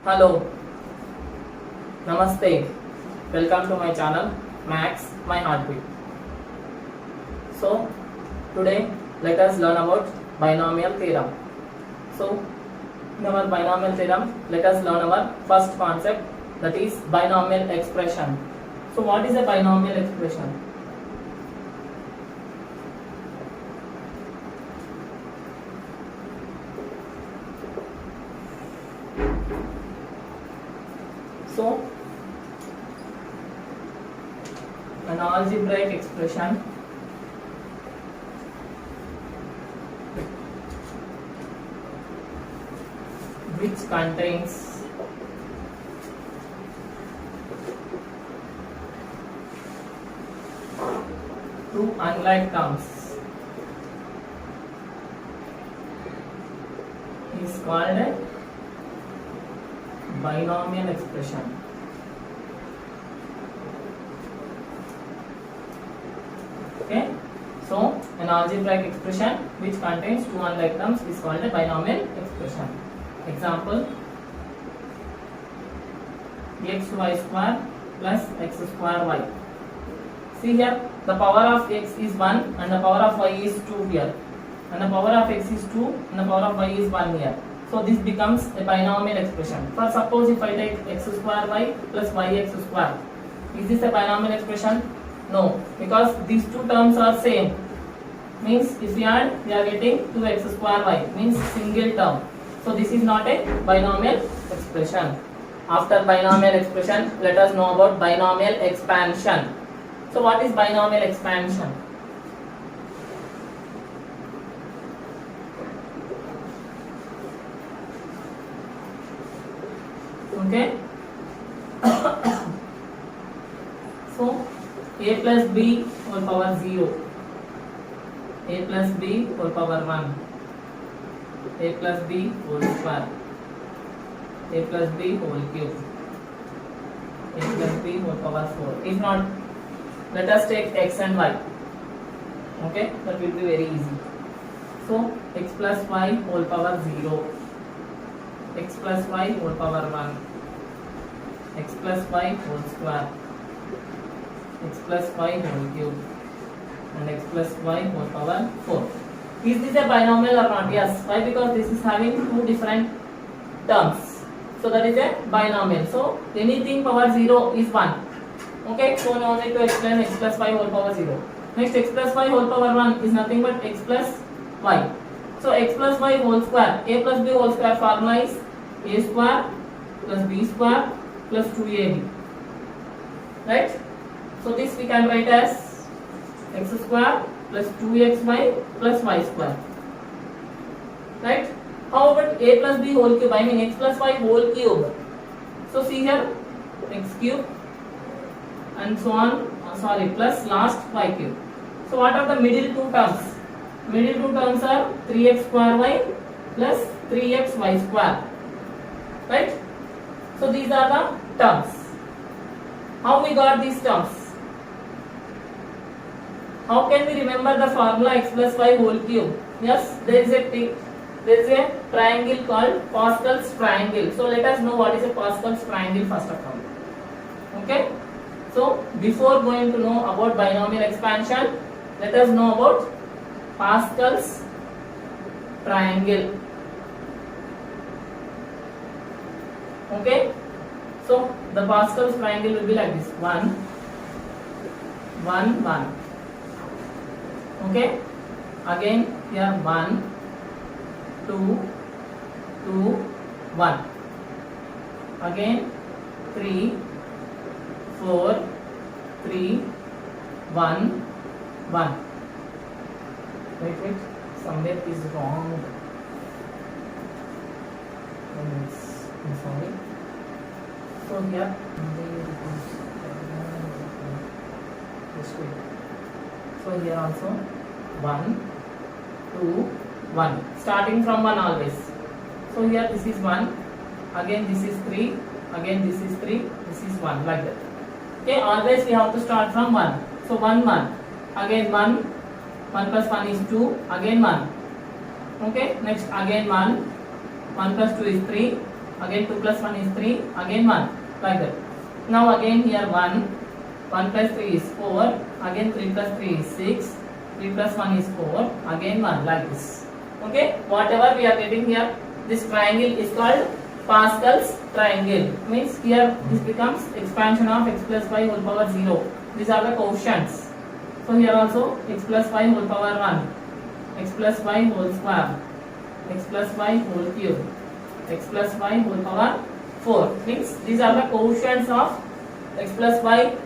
Hello, Namaste. Welcome to my channel Max My Heartbeat. So today let us learn about binomial theorem. So in our binomial theorem, let us learn our first concept, that is binomial expression. So what is a binomial expression? So an algebraic expression which contains two unlike terms is called a binomial expression. Okay, so an algebraic expression which contains two unlike terms is called a binomial expression. Example: xy square plus x square y. See here, the power of x is 1 and the power of y is 2 here, and the power of x is 2 and the power of y is 1 here. So this becomes a binomial expression. For suppose if I take x square y plus yx square, is this a binomial expression? No, because these two terms are same. Means if we add, we are getting 2x square y, means single term. So this is not a binomial expression. After binomial expression, let us know about binomial expansion. So what is binomial expansion? Okay. So a plus b whole power 0, a plus b whole power 1, a plus b whole square, a plus b whole cube, a plus b whole power 4. If not, let us take x and y. Okay, that will be very easy. So x plus y whole power 0, x plus y whole power 1, x plus y whole square, x plus y whole cube, and x plus y whole power 4. Is this a binomial or not? Yes. Why? Because this is having two different terms. So that is a binomial. So anything power 0 is 1. Okay. So no need to explain x plus y whole power 0. Next, x plus y whole power 1 is nothing but x plus y. So x plus y whole square, a plus b whole square formula is a square plus b square plus 2ab. Right? So this we can write as x square plus 2xy plus y square. Right? How about a plus b whole cube? I mean x plus y whole cube. So see here, x cube and so on, plus last y cube. So what are the middle two terms? Middle two terms are 3x square y plus 3xy square. Right? So these are the terms. How we got these terms? How can we remember the formula x plus y whole cube? Yes, there is a triangle called Pascal's triangle. So let us know what is a Pascal's triangle first of all. Okay. So before going to know about binomial expansion, let us know about Pascal's triangle. Okay. So the Pascal's triangle will be like this: 1, 1, 1. Okay. Again here 1, 2, 2, 1. Again 3, 4, 3, 1, 1. Wait. Somewhere is wrong. I'm sorry. So here, just wait. So here also 1, 2, 1. Starting from 1 always. So here this is 1. Again this is 3. Again this is 3. This is 1, like that. Okay, always we have to start from 1. So 1, 1. Again 1. 1 plus 1 is 2. Again 1. Okay, next again 1. 1 plus 2 is 3. again 2 plus 1 is 3, again 1, like that. Now again here 1 plus 3 is 4, again 3 plus 3 is 6, 3 plus 1 is 4, again 1, like this. Okay, whatever we are getting here, this triangle is called Pascal's triangle. Means here this becomes expansion of x plus y whole power 0. These are the quotients. So here also x plus y whole power 1, x plus y whole square, x plus y whole cube, x plus y whole power 4. Means these are the quotients of x plus y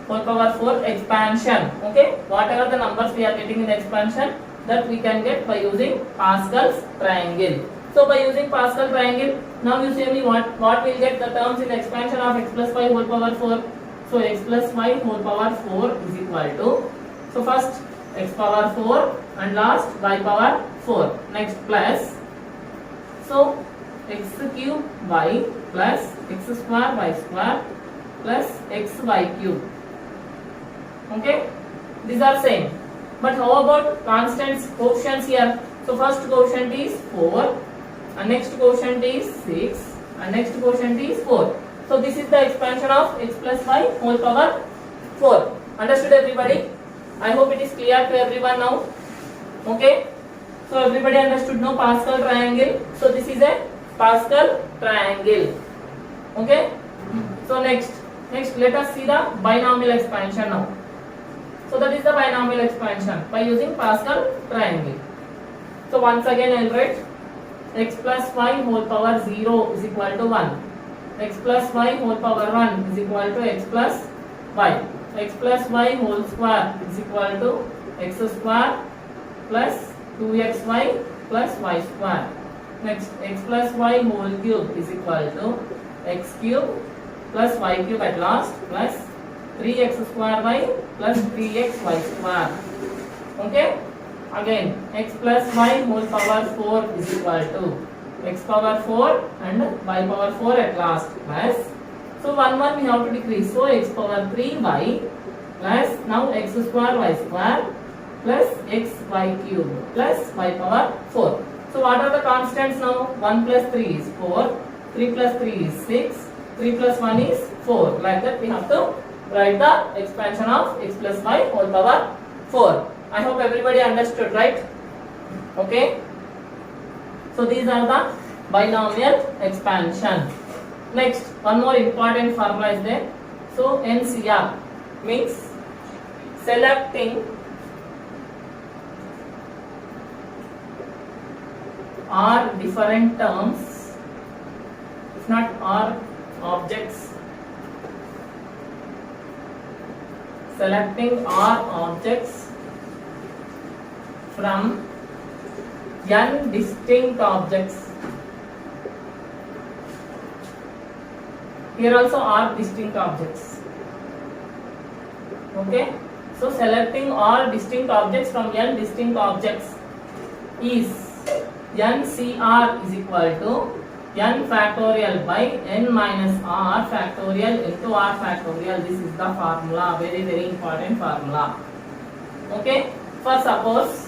whole power 4 expansion. Okay, whatever the numbers we are getting in the expansion, that we can get by using Pascal's triangle. So by using Pascal triangle, now you say me what will get the terms in expansion of x plus y whole power 4. So x plus y whole power 4 is equal to, so first x power 4 and last y power 4. Next plus, so x cube y plus x square y square plus x y cube. Okay, these are same. But how about constants, quotients here? So first quotient is 4, and next quotient is 6, and next quotient is 4. So this is the expansion of x plus y whole power 4. Understood everybody? I hope it is clear to everyone now. Okay? So everybody understood now Pascal triangle. So this is a Pascal triangle. Okay? So next let us see the binomial expansion now. So that is the binomial expansion by using Pascal triangle. So once again I will write x plus y whole power 0 is equal to 1. X plus y whole power 1 is equal to x plus y. X plus y whole square is equal to x square plus 2xy plus y square. Next, x plus y whole cube is equal to x cube plus y cube at last plus 3x square y plus 3x y square. Okay? Again, x plus y whole power 4 is equal to x power 4 and y power 4 at last plus, so 1 we have to decrease, so x power 3y plus now x square y square plus x y cube plus y power 4. So what are the constants now? 1 plus 3 is 4, 3 plus 3 is 6, 3 plus 1 is 4. Like that we have to write the expansion of x plus y whole power 4. I hope everybody understood, right? Okay. So these are the binomial expansion. Next, one more important formula is there. So NCR means selecting or different terms, if not or objects, selecting or objects from n distinct objects. Here also are distinct objects. Okay. So selecting all distinct objects from n distinct objects is NCR is equal to n factorial by n minus r factorial into r factorial. This is the formula, very important formula. Okay. For suppose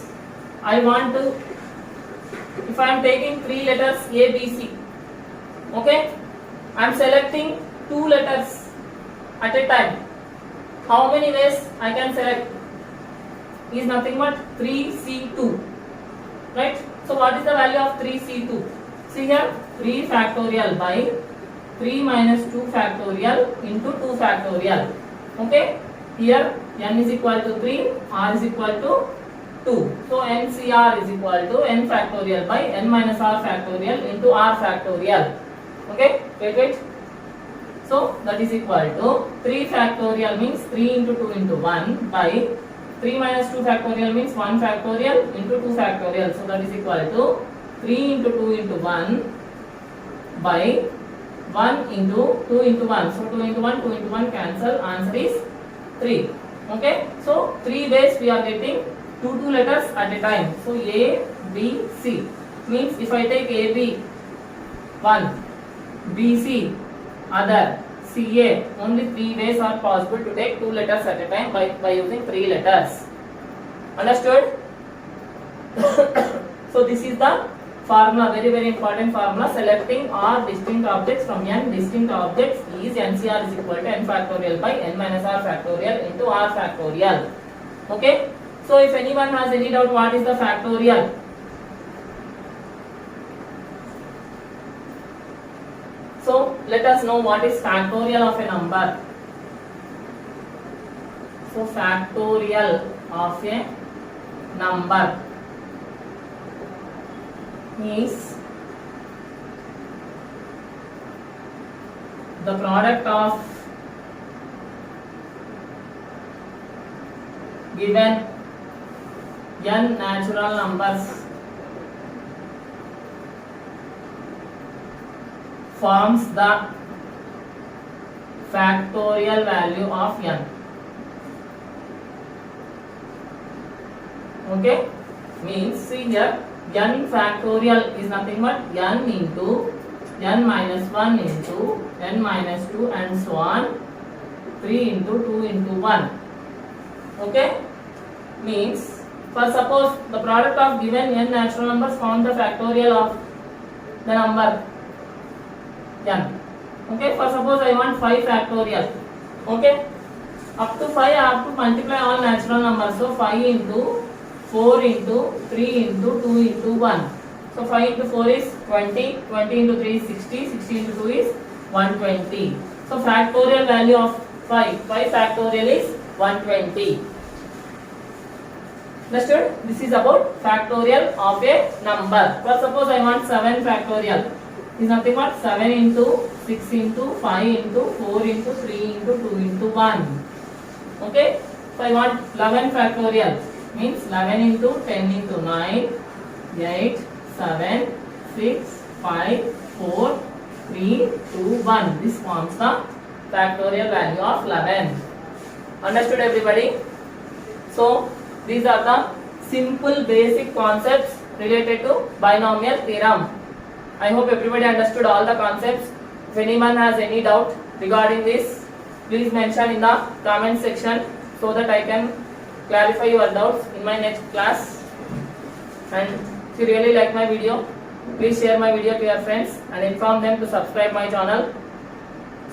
I want to, if I am taking 3 letters A, B, C, okay, I am selecting 2 letters at a time. How many ways I can select? Is nothing but 3C2, right? So what is the value of 3C2? See here, 3 factorial by 3 minus 2 factorial into 2 factorial. Okay, here n is equal to 3, r is equal to 2. So NCR is equal to n factorial by n minus r factorial into r factorial. Okay, wait. So that is equal to 3 factorial means 3 into 2 into 1 by 3 minus 2 factorial means 1 factorial into 2 factorial. So that is equal to 3 into 2 into 1 by 1 into 2 into 1. So 2 into 1, 2 into 1 cancel. Answer is 3. Okay. So 3 ways we are getting two letters at a time. So A, B, C means if I take A, B, 1, B, C, other, C, A, only 3 ways are possible to take 2 letters at a time by using 3 letters. Understood? So this is the formula, very important formula. Selecting r distinct objects from n distinct objects is NCR is equal to n factorial by n minus r factorial into r factorial. Okay. So if anyone has any doubt what is the factorial? So let us know what is factorial of a number. So factorial of a number is the product of given n natural numbers forms the factorial value of n. Okay, means see here n factorial is nothing but n into n minus 1 into n minus 2 and so on, 3 into 2 into 1. Okay, means for suppose the product of given n natural numbers form the factorial of the number n. Okay, for suppose I want 5 factorial. Okay, up to 5 I have to multiply all natural numbers. So 5 into 4 into 3 into 2 into 1. So 5 into 4 is 20, 20 into 3 is 60, 60 into 2 is 120. So factorial value of 5 factorial is 120. Understood? This is about factorial of a number. For suppose I want 7 factorial. Is nothing but 7 into 6 into 5 into 4 into 3 into 2 into 1. Okay? So I want 11 factorial. Means 11 into 10 into 9, 8, 7, 6, 5, 4, 3, 2, 1. This forms the factorial value of 11. Understood everybody? So these are the simple basic concepts related to binomial theorem. I hope everybody understood all the concepts. If anyone has any doubt regarding this, please mention in the comment section so that I can clarify your doubts in my next class. And if you really like my video, please share my video to your friends and inform them to subscribe my channel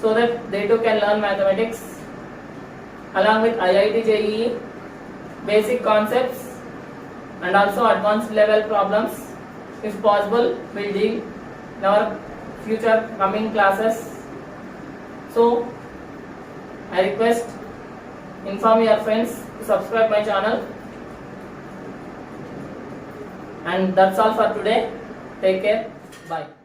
so that they too can learn mathematics along with IIT JEE, basic concepts and also advanced level problems. If possible, we'll deal in our future coming classes. So I request inform your friends to subscribe my channel. And that's all for today. Take care. Bye.